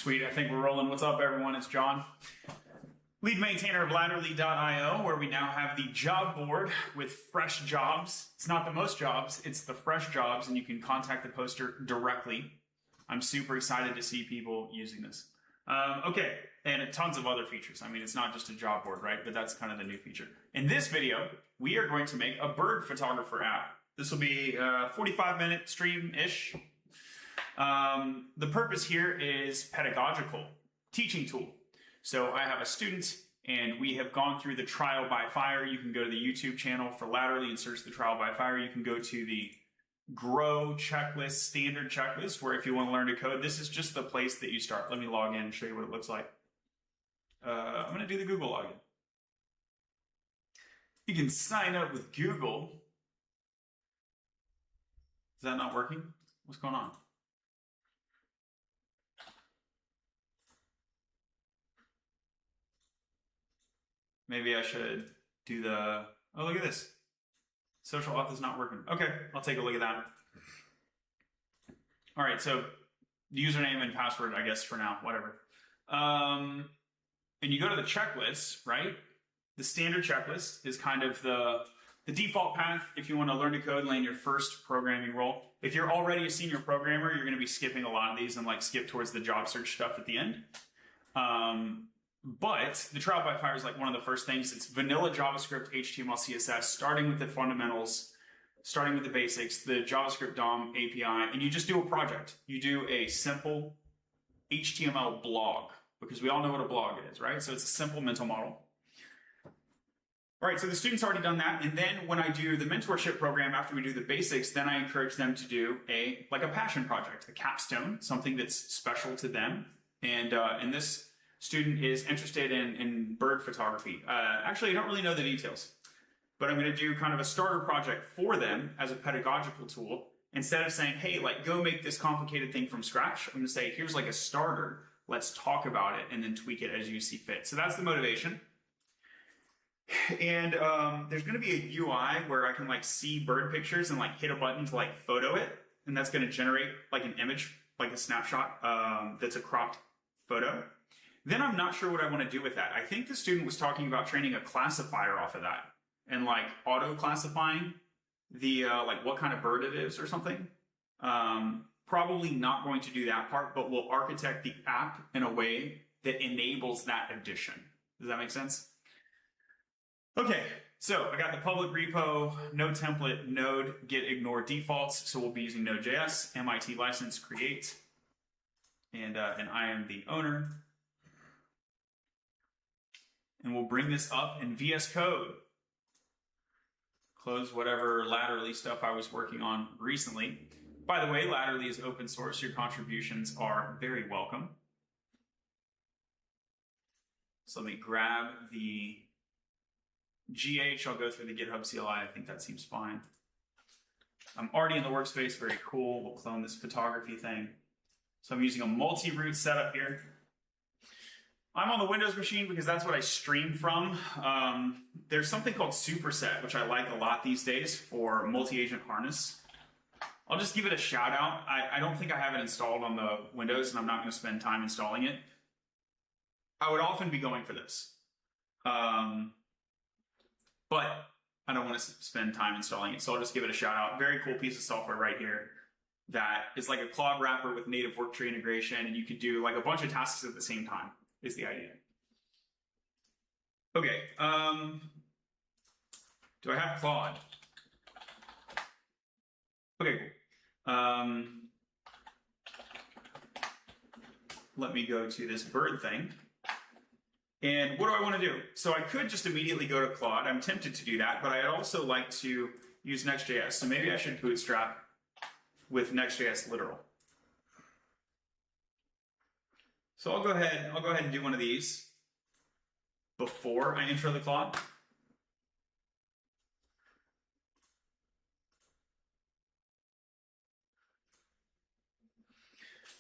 Sweet, I think we're rolling. What's up, everyone? It's John, lead maintainer of Ladderly.io, where we now have the job board with fresh jobs. It's not the most jobs, it's the fresh jobs, and you can contact the poster directly. I'm super excited to see people using this. Okay, and tons of other features. I mean, it's not just a job board, right? But that's kind of the new feature. In this video, we are going to make a bird photographer app. This will be a 45-minute stream-ish. The purpose here is pedagogical, teaching tool. So I have a student and we have gone through the trial by fire. You can go to the YouTube channel for Ladderly and search the trial by fire. You can go to the Grow checklist, standard checklist, where if you want to learn to code, this is just the place that you start. Let me log in and show you what it looks like. I'm going to do the Google login. You can sign up with Google. Is that not working? What's going on? Maybe I should do the, oh, look at this. Social auth is not working. Okay, I'll take a look at that. All right, so username and password, I guess, for now, whatever. And you go to the checklist, right? The standard checklist is kind of the default path if you want to learn to code and land your first programming role. If you're already a senior programmer, you're going to be skipping a lot of these and like skip towards the job search stuff at the end. But the trial by fire is like one of the first things. It's vanilla JavaScript, HTML, CSS, starting with the fundamentals, starting with the basics, the JavaScript DOM API, and you just do a project. You do a simple HTML blog, because we all know what a blog is, right? So it's a simple mental model. All right, so the student's already done that, and then when I do the mentorship program, after we do the basics, then I encourage them to do a passion project, a capstone, something that's special to them. And this student is interested in bird photography. Actually, I don't really know the details, but I'm going to do kind of a starter project for them as a pedagogical tool. Instead of saying, hey, like go make this complicated thing from scratch, I'm going to say, here's like a starter. Let's talk about it and then tweak it as you see fit. So that's the motivation. And there's going to be a UI where I can like see bird pictures and like hit a button to like photo it. And that's going to generate like an image, like a snapshot that's a cropped photo. Then I'm not sure what I want to do with that. I think the student was talking about training a classifier off of that and like auto classifying the like what kind of bird it is or something. Probably not going to do that part, but we'll architect the app in a way that enables that addition. Does that make sense? Okay, so I got the public repo, node template, node get ignore defaults. So we'll be using Node.js, MIT license create, and I am the owner. And we'll bring this up in VS Code. Close whatever Ladderly stuff I was working on recently. By the way, Ladderly is open source. Your contributions are very welcome. So let me grab the GH. I'll go through the GitHub CLI. I think that seems fine. I'm already in the workspace. Very cool. We'll clone this photography thing. So I'm using a multi-root setup here. I'm on the Windows machine because that's what I stream from. There's something called Superset, which I like a lot these days for multi-agent harness. I'll just give it a shout out. I don't think I have it installed on the Windows, and I'm not going to spend time installing it. I would often be going for this. But I don't want to spend time installing it, so I'll just give it a shout out. Very cool piece of software right here that is like a Claude wrapper with native work tree integration, and you could do like a bunch of tasks at the same time. Is the idea. Okay, do I have Claude? Okay, cool. Let me go to this bird thing. And what do I want to do? So I could just immediately go to Claude. I'm tempted to do that, but I'd also like to use Next.js. So maybe I should bootstrap with Next.js literal. So I'll go ahead and do one of these before I intro the Claude.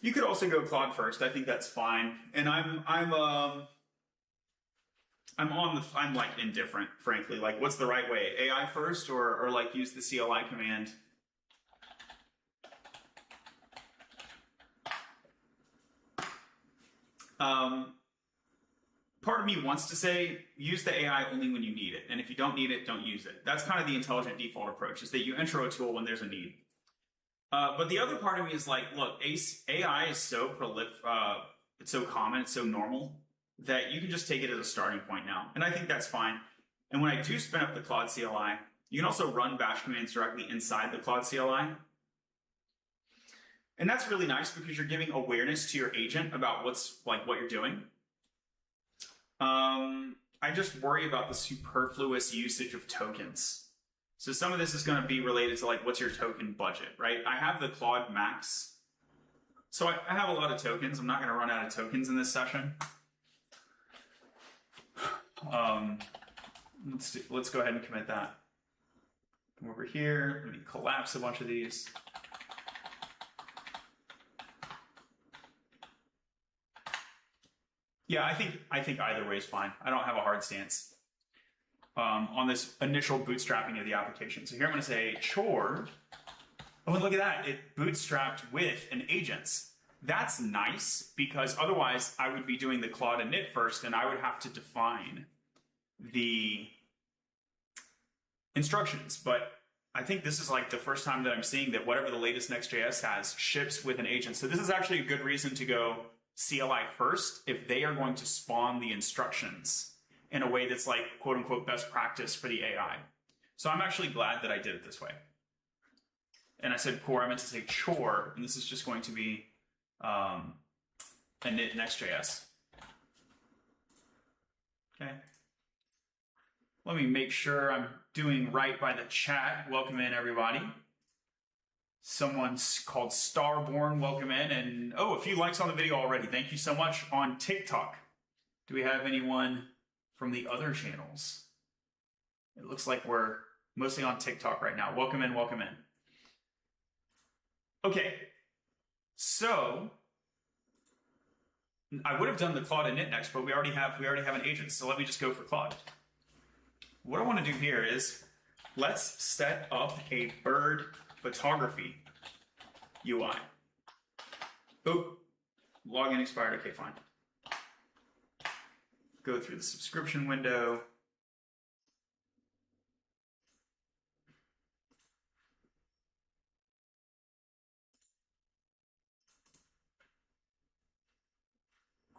You could also go Claude first. I think that's fine. And I'm like indifferent, frankly. Like, what's the right way? AI first, or like use the CLI command? Part of me wants to say, use the AI only when you need it. And if you don't need it, don't use it. That's kind of the intelligent default approach, is that you intro a tool when there's a need. But the other part of me is like, look, AI is so it's so common, it's so normal, that you can just take it as a starting point now. And I think that's fine. And when I do spin up the Claude CLI, you can also run bash commands directly inside the Claude CLI. And that's really nice because you're giving awareness to your agent about what you're doing. I just worry about the superfluous usage of tokens. So some of this is going to be related to like, what's your token budget, right? I have the Claude Max. So I have a lot of tokens. I'm not going to run out of tokens in this session. Let's go ahead and commit that. Come over here. Let me collapse a bunch of these. Yeah, I think either way is fine. I don't have a hard stance on this initial bootstrapping of the application. So here I'm going to say chore. Oh, and look at that. It bootstrapped with an agents. That's nice because otherwise I would be doing the Claude init first and I would have to define the instructions. But I think this is like the first time that I'm seeing that whatever the latest Next.js has ships with an agent. So this is actually a good reason to go CLI first if they are going to spawn the instructions in a way that's like quote unquote best practice for the AI. So I'm actually glad that I did it this way. And I said core, I meant to say chore, and this is just going to be init Next.js. Okay. Let me make sure I'm doing right by the chat. Welcome in, everybody. Someone's called Starborn, welcome in. And oh, a few likes on the video already. Thank you so much. On TikTok, do we have anyone from the other channels? It looks like we're mostly on TikTok right now. Welcome in, welcome in. Okay, so I would have done the Claude init next, but we already have an agent. So let me just go for Claude. What I want to do here is let's set up a bird photography UI. Oh, login expired. Okay, fine. Go through the subscription window.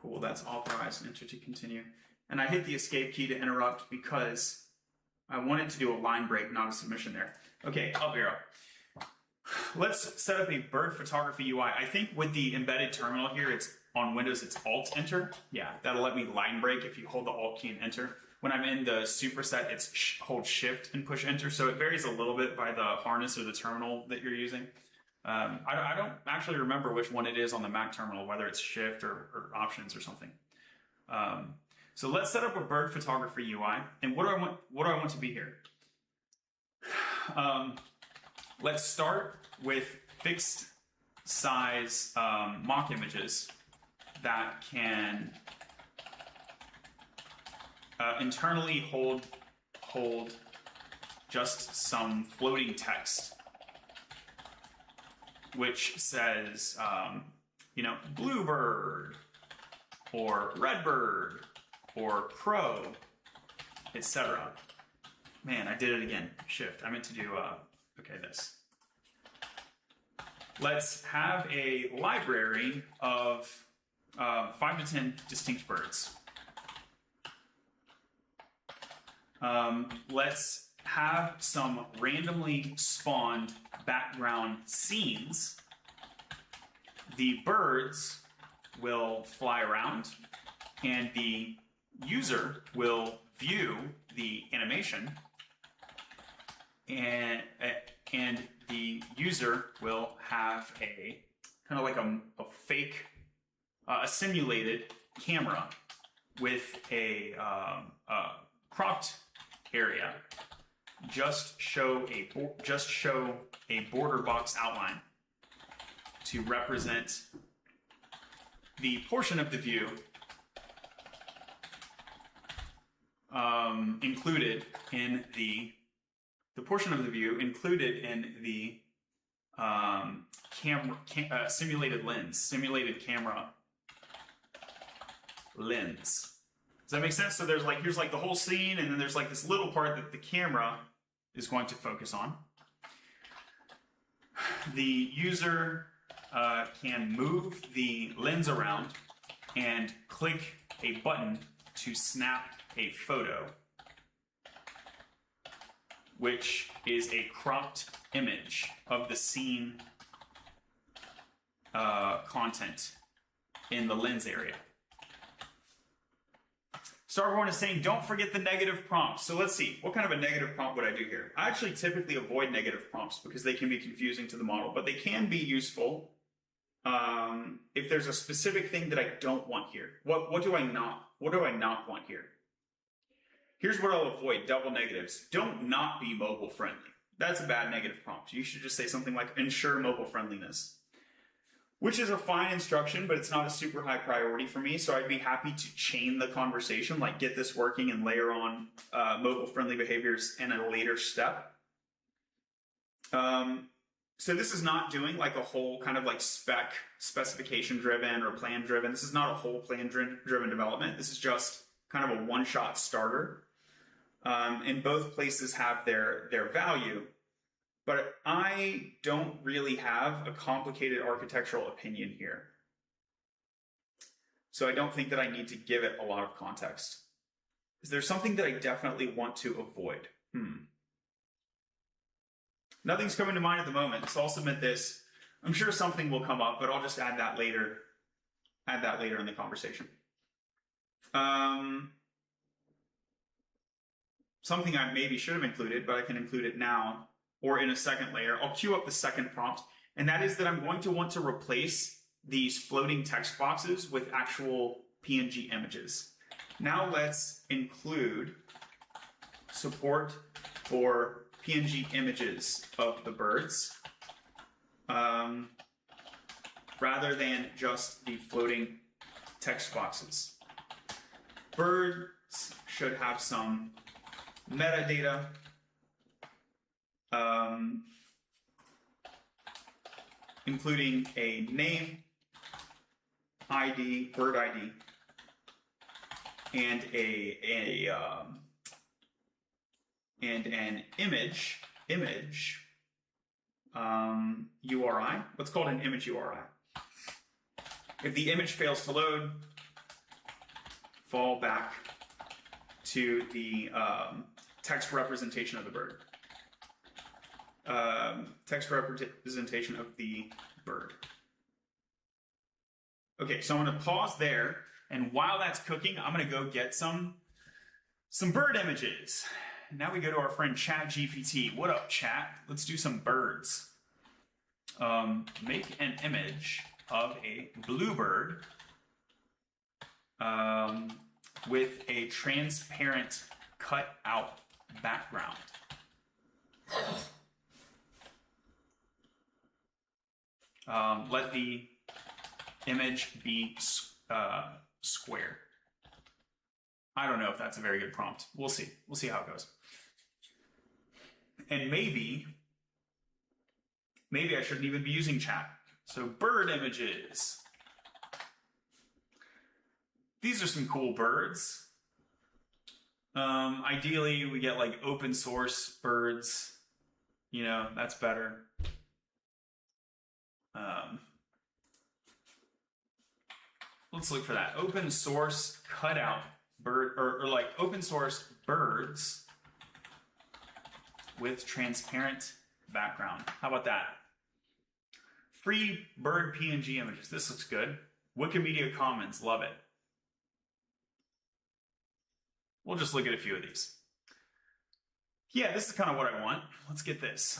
Cool, that's authorized and enter to continue. And I hit the escape key to interrupt because I wanted to do a line break, not a submission there. Okay, up arrow. Let's set up a bird photography UI. I think with the embedded terminal here, it's on Windows, it's Alt Enter. Yeah, that'll let me line break if you hold the Alt key and Enter. When I'm in the superset, it's hold Shift and push Enter. So it varies a little bit by the harness or the terminal that you're using. I don't actually remember which one it is on the Mac terminal, whether it's Shift or Options or something. So let's set up a bird photography UI. And what do I want to be here? Let's start with fixed size mock images that can internally hold just some floating text, which says, you know, bluebird or redbird or crow, etc. Man, I did it again. Shift. I meant to do okay, this. Let's have a library of 5 to 10 distinct birds. Let's have some randomly spawned background scenes. The birds will fly around and the user will view the animation and the user will have a kind of like a fake, a simulated camera with a cropped area. Just show a border box outline to represent the portion of the view included in the portion of the view included in the simulated lens, simulated camera lens. Does that make sense? So there's like, here's like the whole scene, and then there's like this little part that the camera is going to focus on. The user can move the lens around and click a button to snap a photo, which is a cropped image of the scene content in the lens area. Starborn is saying, don't forget the negative prompts. So let's see, what kind of a negative prompt would I do here? I actually typically avoid negative prompts because they can be confusing to the model, but they can be useful if there's a specific thing that I don't want here. What do I not want here? Here's what I'll avoid, double negatives. Don't not be mobile friendly. That's a bad negative prompt. You should just say something like ensure mobile friendliness, which is a fine instruction, but it's not a super high priority for me. So I'd be happy to chain the conversation, like get this working and layer on mobile friendly behaviors in a later step. So this is not doing like a whole kind of like specification driven or plan driven. This is not a whole plan driven development. This is just kind of a one-shot starter. And both places have their value, but I don't really have a complicated architectural opinion here. So I don't think that I need to give it a lot of context. Is there something that I definitely want to avoid? Nothing's coming to mind at the moment, so I'll submit this. I'm sure something will come up, but I'll just add that later. Add that later in the conversation. Something I maybe should have included, but I can include it now or in a second layer. I'll queue up the second prompt, and that is that I'm going to want to replace these floating text boxes with actual PNG images. Now let's include support for PNG images of the birds rather than just the floating text boxes. Birds should have some metadata, including a name, ID, bird ID, and an image URI. What's called an image URI. If the image fails to load, fall back to the text representation of the bird. Text representation of the bird. Okay, so I'm going to pause there, and while that's cooking, I'm going to go get some bird images. Now we go to our friend ChatGPT. What up, Chat? Let's do some birds. Make an image of a bluebird with a transparent cut out background. Let the image be square. I don't know if that's a very good prompt. We'll see. We'll see how it goes. And maybe I shouldn't even be using chat. So bird images. These are some cool birds. Ideally, we get like open source birds. You know, that's better. Let's look for that. Open source cutout bird, or like open source birds with transparent background. How about that? Free bird PNG images. This looks good. Wikimedia Commons, love it. We'll just look at a few of these. Yeah, this is kind of what I want. Let's get this.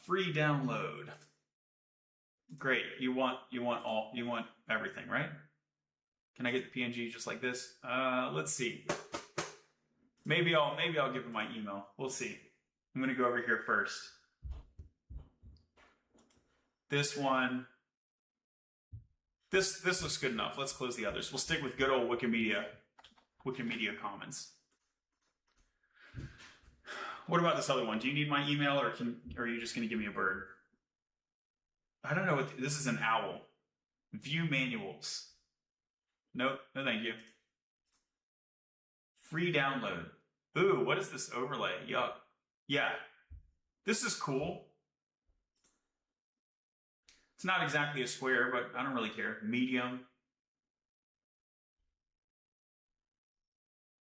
Free download. Great. You want everything, right? Can I get the PNG just like this? Let's see. Maybe I'll give him my email. We'll see. I'm gonna go over here first. This one. This looks good enough. Let's close the others. We'll stick with good old Wikimedia Commons. What about this other one? Do you need my email, or are you just gonna give me a bird? I don't know what this is. An owl. View manuals. Nope, no thank you. Free download. Ooh, what is this overlay? Yuck. Yeah, this is cool. It's not exactly a square, but I don't really care. Medium.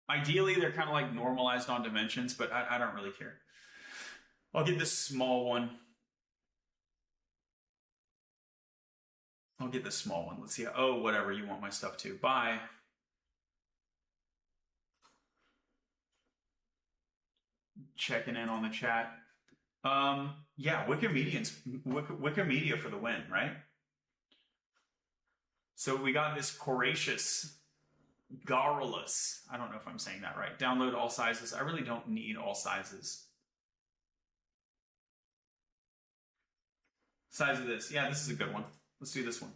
Ideally, they're kind of like normalized on dimensions, but I don't really care. I'll get this small one. I'll get this small one. Let's see. Oh, whatever. You want my stuff too. Bye. Checking in on the chat. Yeah, Wikimedia for the win, right? So we got this Coracious Garrulus. I don't know if I'm saying that right. Download all sizes. I really don't need all sizes. Size of this. Yeah, this is a good one. Let's do this one.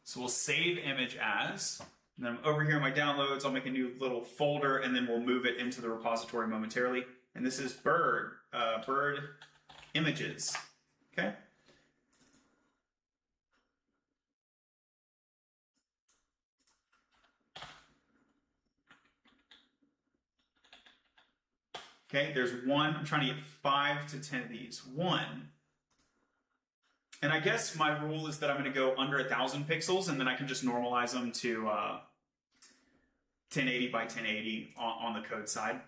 So we'll save image as, and then over here in my downloads, I'll make a new little folder, and then we'll move it into the repository momentarily. And this is bird images. Okay. Okay, there's one. I'm trying to get 5 to 10 of these. One. And I guess my rule is that I'm going to go under 1,000 pixels, and then I can just normalize them to 1080 by 1080 on the code side.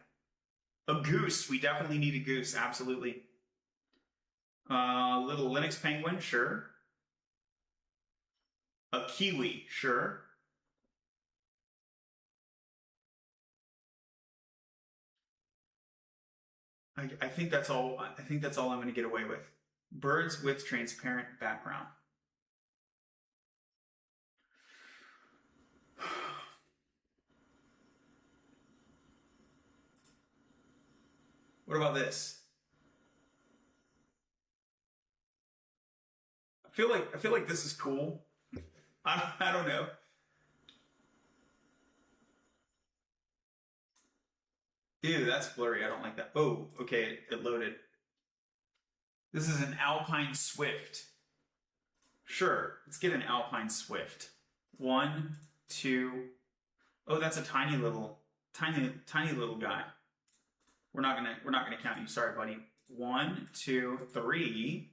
A goose. We definitely need a goose. Absolutely. Little Linux penguin. Sure. A kiwi. Sure. I think that's all. I think that's all I'm going to get away with. Birds with transparent background. What about this? I feel like this is cool. I don't know. Ew, that's blurry. I don't like that. Oh, okay, it loaded. This is an Alpine Swift. Sure, let's get an Alpine Swift. 1, 2. Oh, that's a tiny little guy. We're not gonna count you. Sorry, buddy. 1, 2, 3.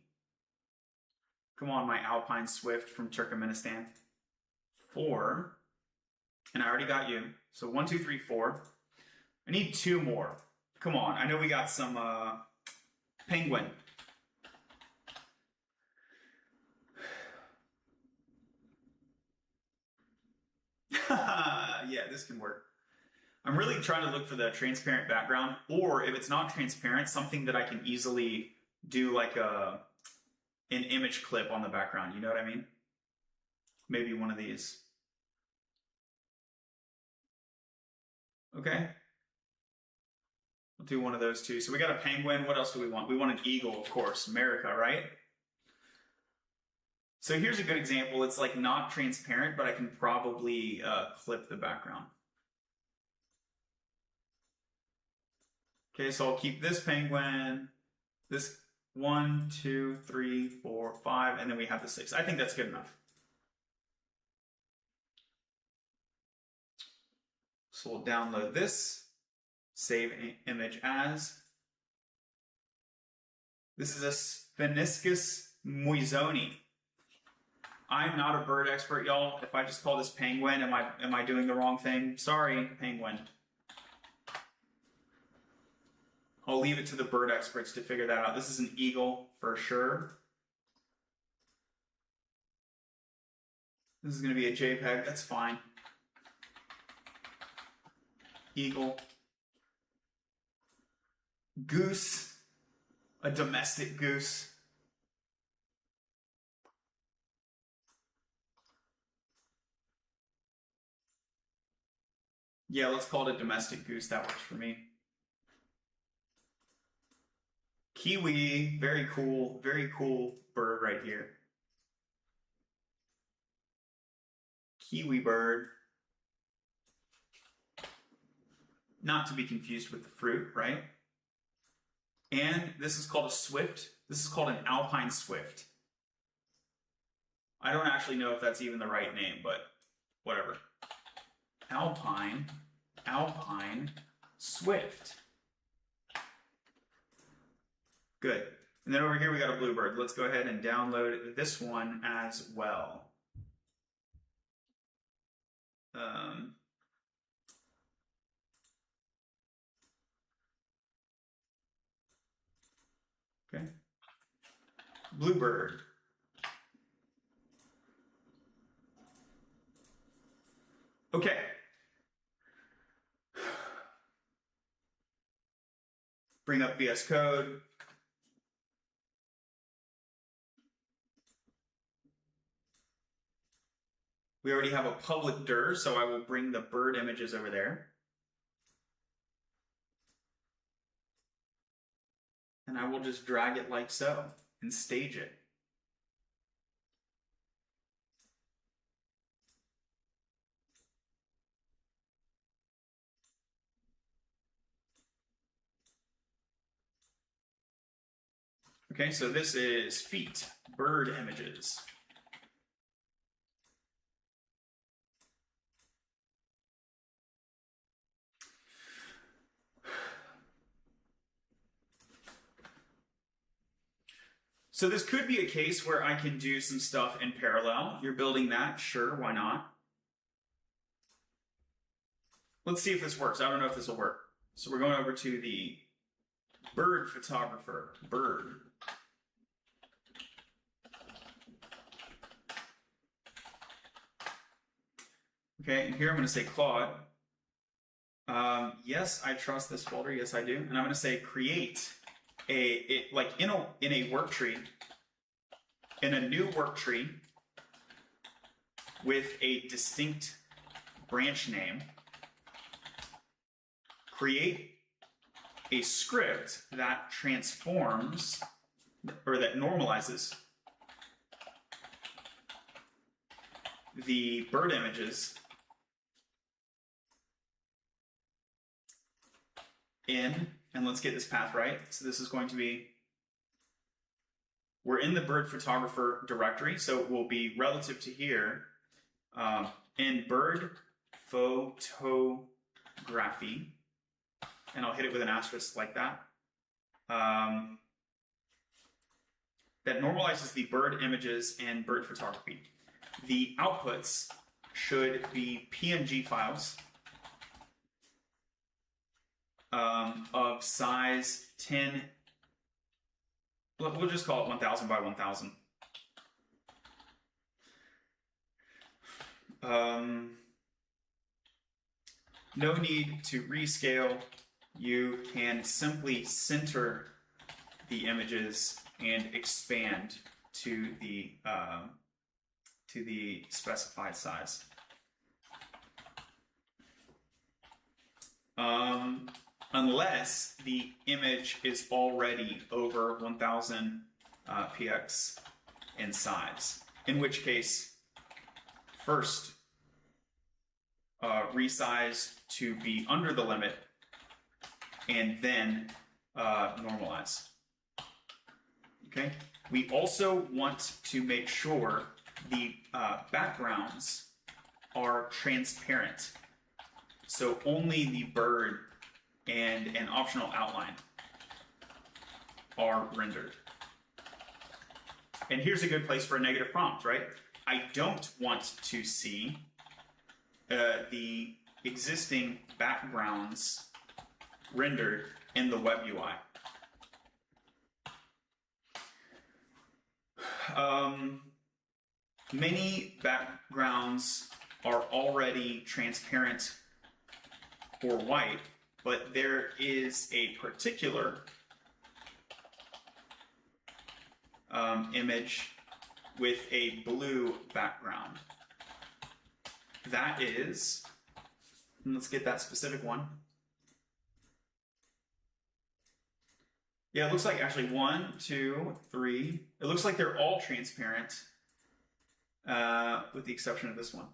Come on, my Alpine Swift from Turkmenistan. 4. And I already got you. So 1, 2, 3, 4. I need 2 more. Come on. I know we got some penguin. Yeah, this can work. I'm really trying to look for the transparent background, or if it's not transparent, something that I can easily do like an image clip on the background. You know what I mean? Maybe one of these. Okay. We'll do one of those too. So we got a penguin. What else do we want? We want an eagle, of course. America, right? So here's a good example. It's like not transparent, but I can probably clip the background. Okay, so I'll keep this penguin, this 1, 2, 3, 4, 5, and then we have the 6. I think that's good enough. So we'll download this, save image as. This is a Spheniscus muizoni. I'm not a bird expert, y'all. If I just call this penguin, am I doing the wrong thing? Sorry, penguin. I'll leave it to the bird experts to figure that out. This is an eagle for sure. This is going to be a JPEG. That's fine. Eagle. Goose. A domestic goose. Yeah, let's call it a domestic goose. That works for me. Kiwi, very cool bird right here. Kiwi bird. Not to be confused with the fruit, right? And this is called a swift. This is called an Alpine Swift. I don't actually know if that's even the right name, but whatever. Alpine, Alpine, Swift. Good. And then over here we got a Bluebird. Let's go ahead and download this one as well. Okay. Bluebird. Okay. Bring up VS Code. We already have a public dir, so I will bring the bird images over there. And I will just drag it like so and stage it. Okay, so this is feet, bird images. So this could be a case where I can do some stuff in parallel. You're building that, sure, why not? Let's see if this works. I don't know if this will work. So we're going over to the bird photographer, bird. Okay, and here I'm going to say Claude. Yes, I trust this folder. Yes, I do. And I'm going to say create like in a work tree, in a new work tree with a distinct branch name. Create a script that transforms or that normalizes the bird images in, and let's get this path right. So this is going to be, we're in the bird photographer directory, so it will be relative to here in bird photography, and I'll hit it with an asterisk like that. That normalizes the bird images and bird photography. The outputs should be PNG files of size 10, we'll just call it 1000 by 1000. No need to rescale. You can simply center the images and expand to the specified size. Unless the image is already over 1000 px in size, in which case first resize to be under the limit and then normalize. Okay. We also want to make sure the backgrounds are transparent. So only the bird and an optional outline are rendered. And here's a good place for a negative prompt, right? I don't want to see the existing backgrounds rendered in the web UI. Many backgrounds are already transparent or white, but there is a particular image with a blue background. That is, let's get that specific one. Yeah, it looks like actually 1, 2, 3. It looks like they're all transparent, with the exception of this one.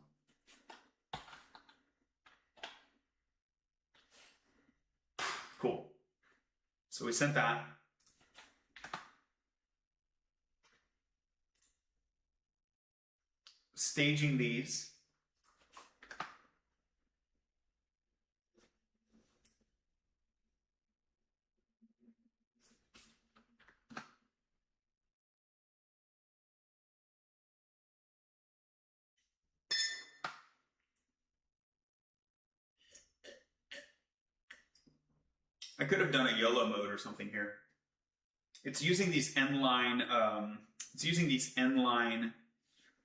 Cool. So we sent that. Staging these. I could have done a YOLO mode or something here. It's using these nline,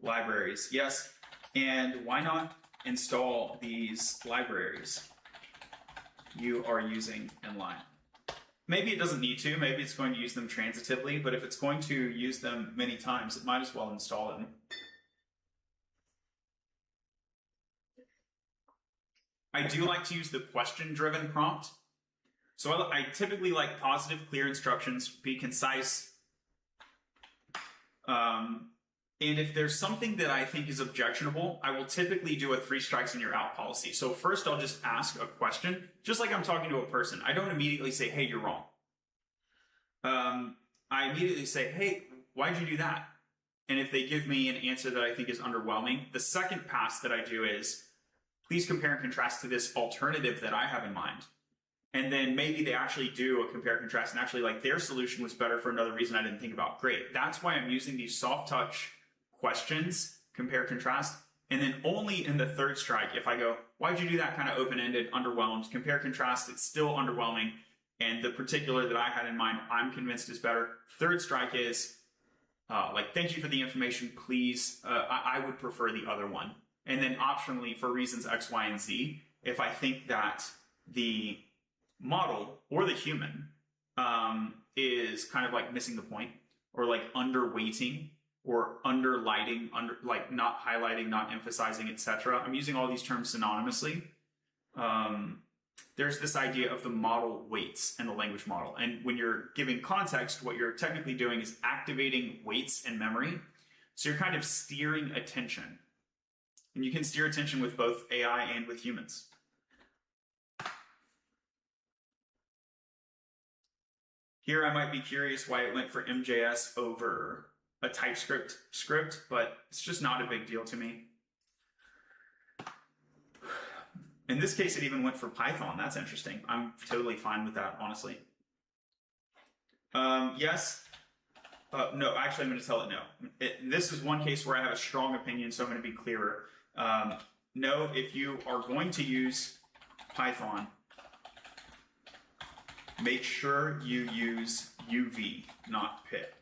libraries. Yes, and why not install these libraries you are using nline? Maybe it doesn't need to. Maybe it's going to use them transitively, but if it's going to use them many times, it might as well install them. I do like to use the question-driven prompt. So I typically like positive, clear instructions, be concise. And if there's something that I think is objectionable, I will typically do a 3 strikes and you're out policy. So first I'll just ask a question, just like I'm talking to a person. I don't immediately say, hey, you're wrong. I immediately say, hey, why'd you do that? And if they give me an answer that I think is underwhelming, the second pass that I do is, please compare and contrast to this alternative that I have in mind. And then maybe they actually do a compare contrast and actually like their solution was better for another reason I didn't think about. Great. That's why I'm using these soft touch questions, compare contrast. And then only in the 3rd strike, if I go, why'd you do that, kind of open-ended, underwhelmed, compare contrast, it's still underwhelming. And the particular that I had in mind, I'm convinced is better. 3rd strike is like, thank you for the information, please. I would prefer the other one. And then optionally for reasons X, Y, and Z, if I think that the model or the human is kind of like missing the point or like underweighting or underlighting, like not highlighting, not emphasizing, etc. I'm using all these terms synonymously. There's this idea of the model weights and the language model. And when you're giving context, what you're technically doing is activating weights and memory. So you're kind of steering attention. And you can steer attention with both AI and with humans. Here I might be curious why it went for MJS over a TypeScript script, but it's just not a big deal to me. In this case, it even went for Python. That's interesting. I'm totally fine with that, honestly. Yes. No, actually, I'm going to tell it no. This is one case where I have a strong opinion, so I'm going to be clearer. No, if you are going to use Python, make sure you use UV, not pip.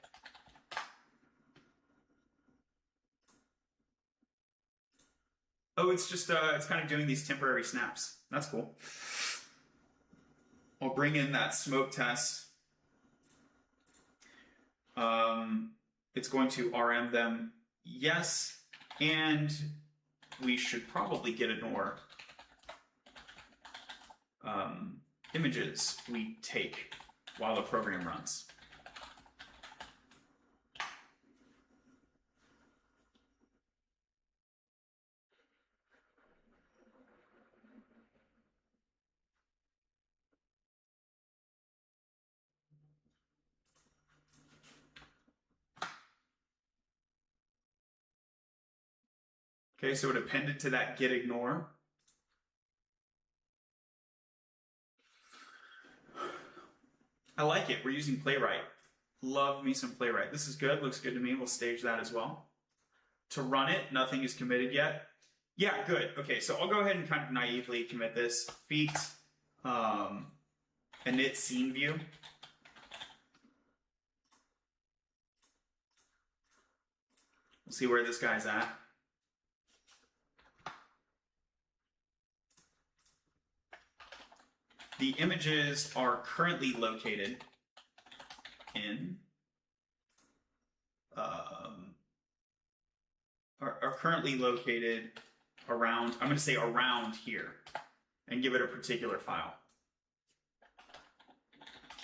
Oh, it's just, it's kind of doing these temporary snaps. That's cool. I'll bring in that smoke test. It's going to RM them. Yes, and we should probably get ignore images we take while the program runs. Okay, so it appended to that get ignore. I like it. We're using Playwright. Love me some Playwright. This is good. Looks good to me. We'll stage that as well. To run it, nothing is committed yet. Yeah, good. Okay, so I'll go ahead and kind of naively commit this. Feat init scene view. We'll see where this guy's at. The images are currently located in, are currently located around, I'm going to say around here, and give it a particular file.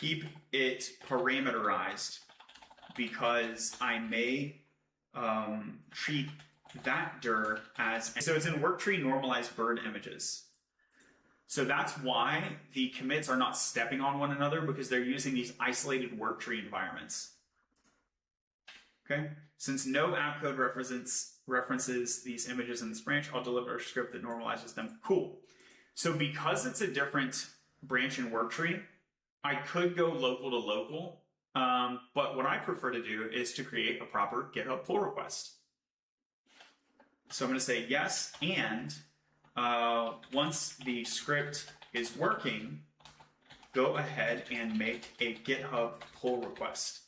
Keep it parameterized because I may treat that dir as, so it's in worktree normalized bird images. So that's why the commits are not stepping on one another, because they're using these isolated worktree environments. Okay, since no app code references these images in this branch, I'll deliver a script that normalizes them. Cool. So because it's a different branch and worktree, I could go local to local, but what I prefer to do is to create a proper GitHub pull request. So I'm going to say yes, and once the script is working, go ahead and make a GitHub pull request.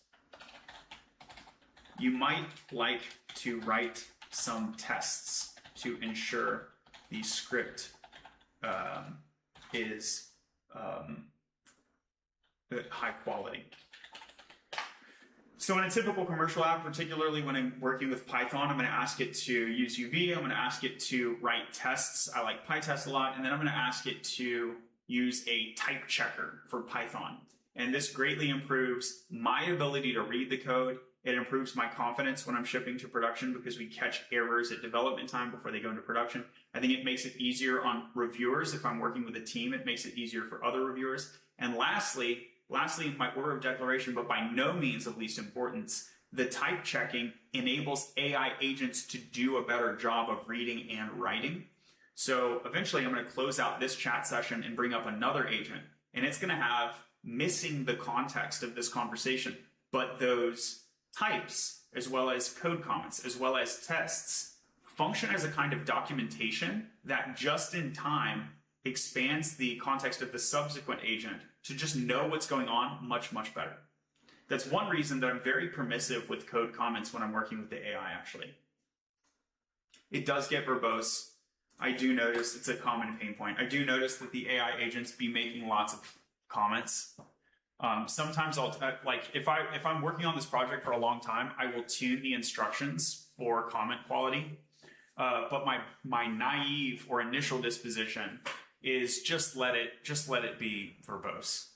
You might like to write some tests to ensure the script is high quality. So in a typical commercial app, particularly when I'm working with Python, I'm going to ask it to use UV. I'm going to ask it to write tests. I like PyTest a lot. And then I'm going to ask it to use a type checker for Python. And this greatly improves my ability to read the code. It improves my confidence when I'm shipping to production because we catch errors at development time before they go into production. I think it makes it easier on reviewers. If I'm working with a team, it makes it easier for other reviewers. And lastly, my order of declaration, but by no means of least importance, the type checking enables AI agents to do a better job of reading and writing. So eventually I'm going to close out this chat session and bring up another agent, and it's going to have missing the context of this conversation, but those types, as well as code comments, as well as tests, function as a kind of documentation that just in time expands the context of the subsequent agent to just know what's going on much, much better. That's one reason that I'm very permissive with code comments when I'm working with the AI, actually. It does get verbose. I do notice it's a common pain point. I do notice that the AI agents be making lots of comments. Sometimes I'll, like, if I'm working on this project for a long time, I will tune the instructions for comment quality. But my naive or initial disposition is just let it be verbose.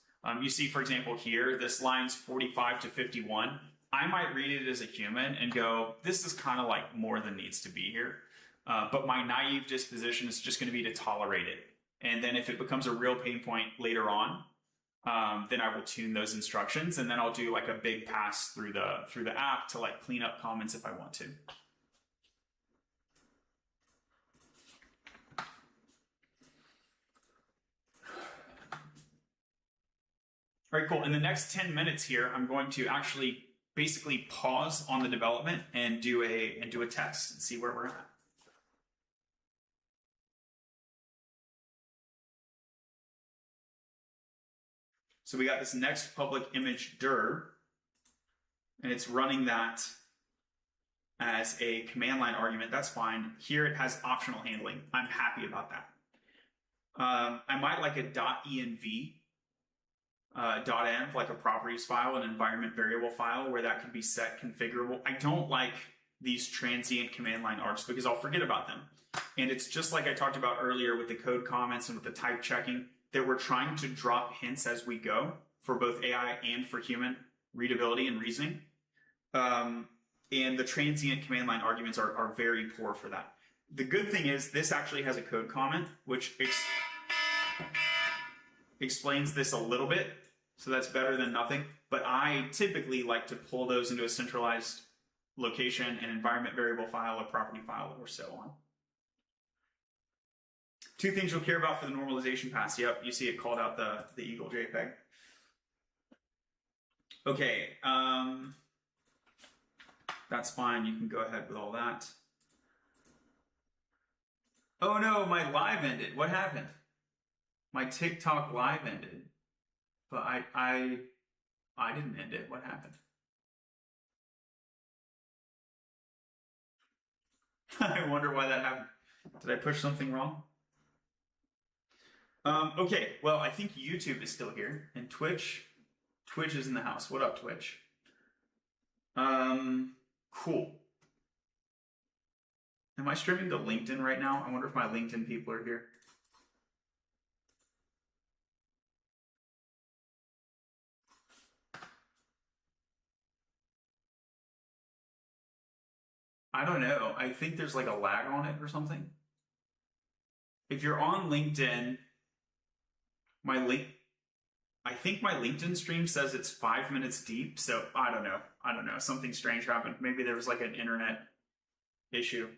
You see, for example, here, this line's 45 to 51. I might read it as a human and go, this is kind of like more than needs to be here. But my naive disposition is just going to be to tolerate it. And then if it becomes a real pain point later on, then I will tune those instructions, and then I'll do like a big pass through the app to like clean up comments if I want to. All right, cool. In the next 10 minutes here, I'm going to actually basically pause on the development and do a test and see where we're at. So we got this next public image dir, and it's running that as a command line argument. That's fine. Here it has optional handling. I'm happy about that. I might like a .env. .env, like a properties file, an environment variable file where that can be set configurable. I don't like these transient command line args because I'll forget about them. And it's just like I talked about earlier with the code comments and with the type checking, that we're trying to drop hints as we go for both AI and for human readability and reasoning. And the transient command line arguments are very poor for that. The good thing is this actually has a code comment, which explains this a little bit. So that's better than nothing. But I typically like to pull those into a centralized location, an environment variable file, a property file, or so on. Two things you'll care about for the normalization pass. Yep, you see it called out the Eagle JPEG. Okay, that's fine. You can go ahead with all that. Oh no, my live ended. What happened? My TikTok live ended, but I didn't end it. What happened? I wonder why that happened. Did I push something wrong? Okay, well, I think YouTube is still here, and Twitch is in the house. What up, Twitch? Cool. Am I streaming to LinkedIn right now? I wonder if my LinkedIn people are here. I don't know. I think there's like a lag on it or something. If you're on LinkedIn, I think my LinkedIn stream says it's 5 minutes deep, so I don't know. Something strange happened. Maybe there was like an internet issue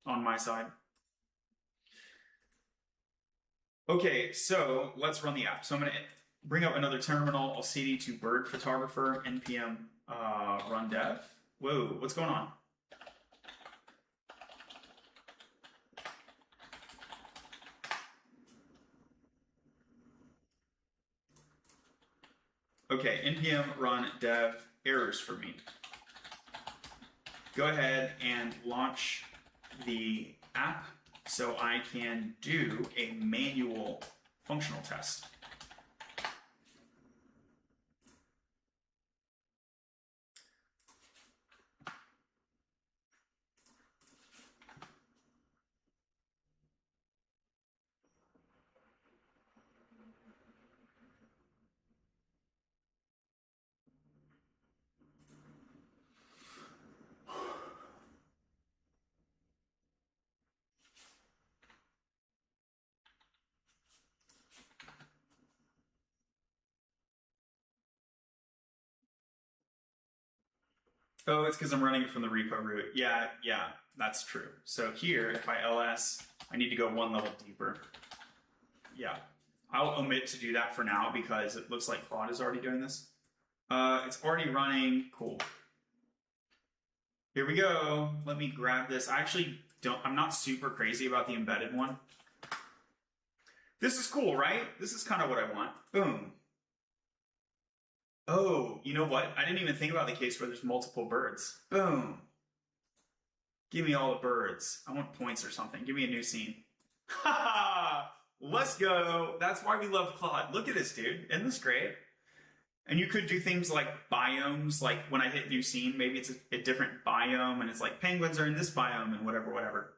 on my side. Okay, so let's run the app. So I'm going to bring up another terminal. I'll cd to bird photographer npm run dev. Whoa, what's going on? Okay, npm run dev errors for me. Go ahead and launch the app so I can do a manual functional test. Oh, it's because I'm running it from the repo root. Yeah, that's true. So here, if I ls, I need to go one level deeper. Yeah, I'll omit to do that for now because it looks like Claude is already doing this. It's already running. Cool. Here we go. Let me grab this. I'm not super crazy about the embedded one. This is cool, right? This is kind of what I want. Boom. Oh, you know what? I didn't even think about the case where there's multiple birds. Boom. Give me all the birds. I want points or something. Give me a new scene. Ha! Let's go. That's why we love Claude. Look at this, dude. Isn't this great? And you could do things like biomes, like when I hit new scene, maybe it's a different biome, and it's like penguins are in this biome and whatever.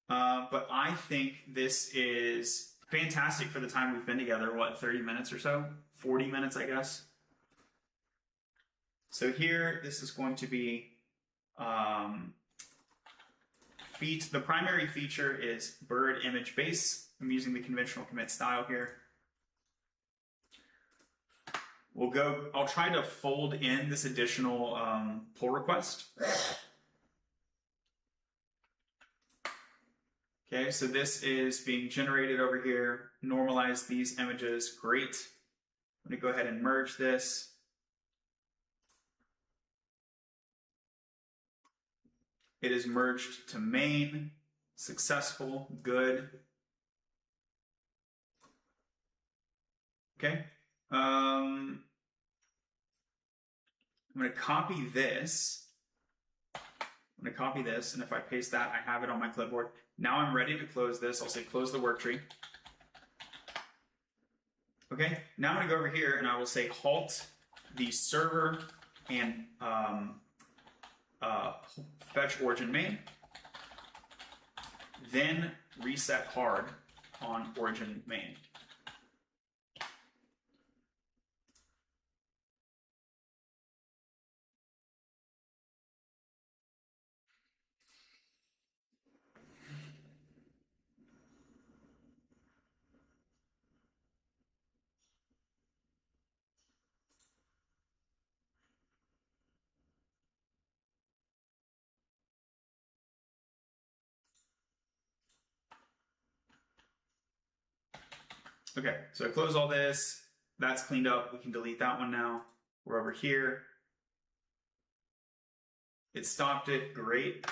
But I think this is fantastic for the time we've been together. What, 30 minutes or so? 40 minutes, I guess. So here, this is going to be the primary feature is bird image base. I'm using the conventional commit style here. I'll try to fold in this additional pull request. Okay, so this is being generated over here. Normalize these images, great. I'm gonna go ahead and merge this. It is merged to main, successful, good. Okay. I'm going to copy this. I'm going to copy this, and if I paste that, I have it on my clipboard. Now I'm ready to close this. I'll say close the work tree. Okay, now I'm going to go over here, and I will say halt the server and fetch origin main. Then reset hard on origin main. Okay, so I close all this. That's cleaned up. We can delete that one now. We're over here. It stopped it. Great.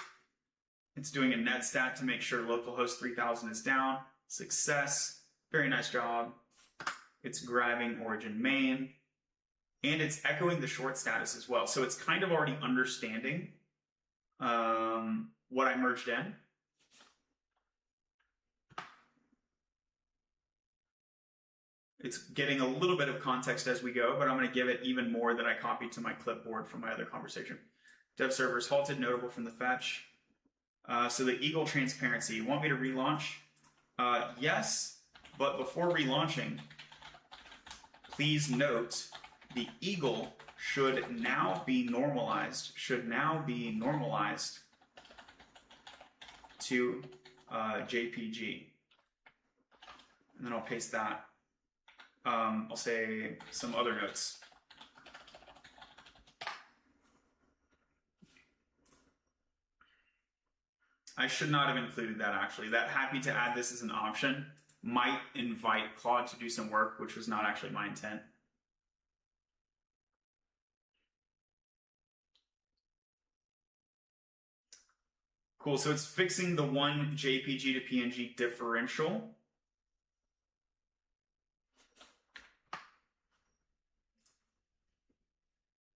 It's doing a net stat to make sure localhost 3000 is down. Success. Very nice job. It's grabbing origin main. And it's echoing the short status as well. So it's kind of already understanding what I merged in. It's getting a little bit of context as we go, but I'm going to give it even more that I copied to my clipboard from my other conversation. Dev servers halted, notable from the fetch. So the eagle transparency, you want me to relaunch? Yes, but before relaunching, please note the eagle should now be normalized, to JPG. And then I'll paste that. I'll say some other notes. I should not have included that actually. That happy to add this as an option might invite Claude to do some work, which was not actually my intent. Cool, so it's fixing the one JPG to PNG differential.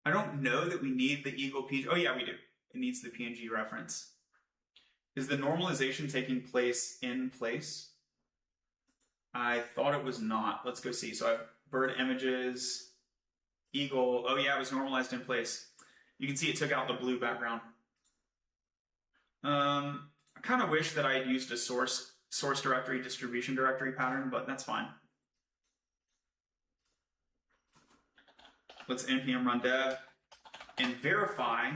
I don't know that we need the Eagle PNG. Oh yeah, we do. It needs the PNG reference. Is the normalization taking place in place? I thought it was not. Let's go see. So I have bird images, Eagle. Oh yeah, it was normalized in place. You can see it took out the blue background. I kind of wish that I had used a source directory, distribution directory pattern, but that's fine. Let's npm run dev and verify.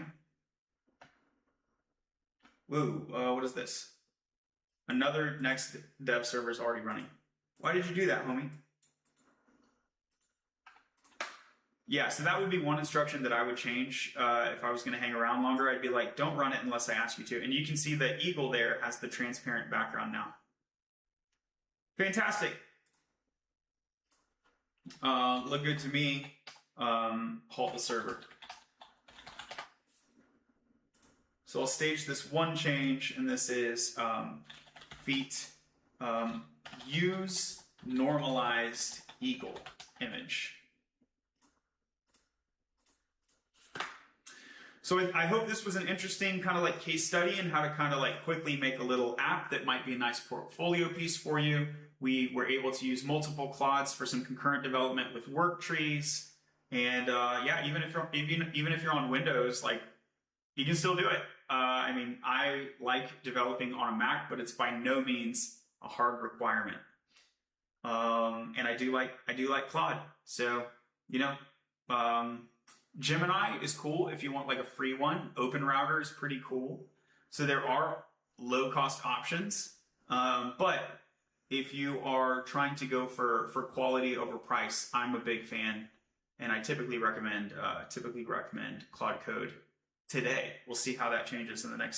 Whoa, what is this? Another next dev server is already running. Why did you do that, homie? Yeah, so that would be one instruction that I would change if I was going to hang around longer. I'd be like, don't run it unless I ask you to. And you can see the Eagle there has the transparent background now. Fantastic. Look good to me. Halt the server. So I'll stage this one change, and this is feat use normalized Eagle image. So I hope this was an interesting kind of like case study in how to kind of like quickly make a little app that might be a nice portfolio piece for you. We were able to use multiple clods for some concurrent development with work trees. And yeah, even if you're on Windows, like you can still do it. I mean, I like developing on a Mac, but it's by no means a hard requirement. And I do like Claude. So, you know, Gemini is cool if you want like a free one. OpenRouter is pretty cool. So there are low-cost options. But if you are trying to go for quality over price, I'm a big fan, and I typically recommend Claude Code today. We'll see how that changes in the next